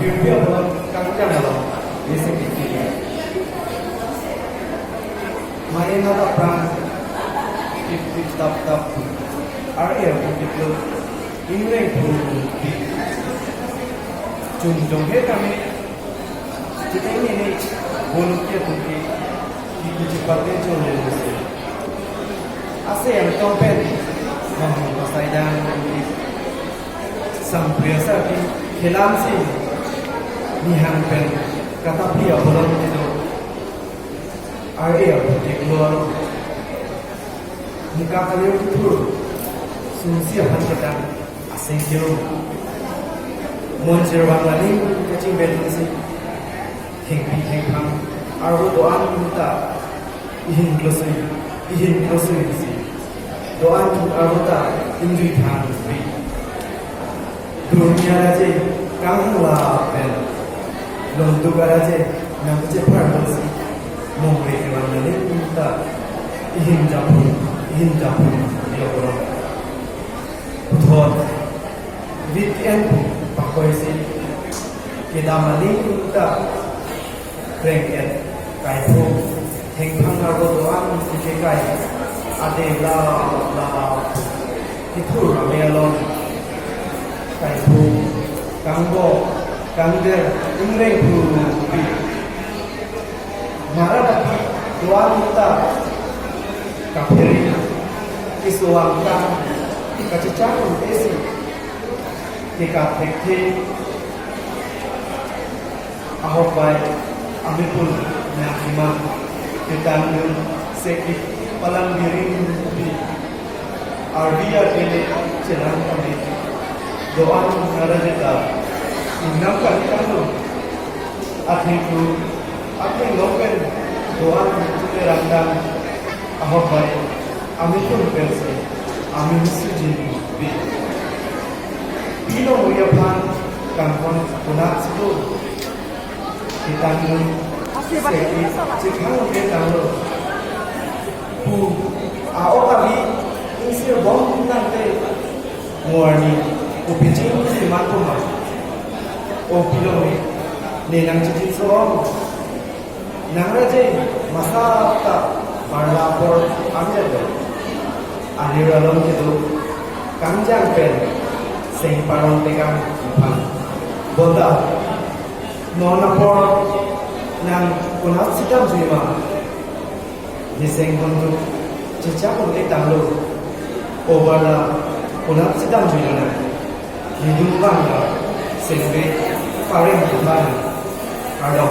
Firpi orang kangkang dalam basic itu. Main ada perang tip tap area itu Inggris pun Jung kami kita ini volunteer untuk di cepatnya jodoh. ASEAN tempat memang saya sampai saat ini kelam sih nihang pen kata pria bolan itu area untuk keluar muka kalian itu sunsia kita asing jauh muncul bangladesh kecil betul sih heng arwah doan kita ihin close sih doan arwah injury kan dunia aja kamu lah pen lontu aja nampak cepat sih mau mereka bangladesh kita ihin japun dia orang betul weekend pakai sih kita maling kita Rengket, kaifu, hengkang arbo doang dikai, ade la itu ramelon, kaifu, kangder, ingreng pi, marah doang kita, kapiri, isuang kang, kacicang esi, kita tekti, ahok baik. Kami pun nak kita sekit palang biring di Arbia ini jalan kami doa mengarah kita enam kali kamu akhir lopen doa untuk randang ahok baik kami pun berse kami mesti jadi Pino Muyapan kampung punat itu kita sekarang kita kami isi bom nanti morni upicing si matuma opiloi nenang cici soal nang raja masa tak berlapor ambil aliran itu kanjang pen sing parang tekan boda nona por nang kunat sidam jima niseng untuk cecak untuk tanglo obala kunat sidam jima hidup bangga sehingga paling bukan ada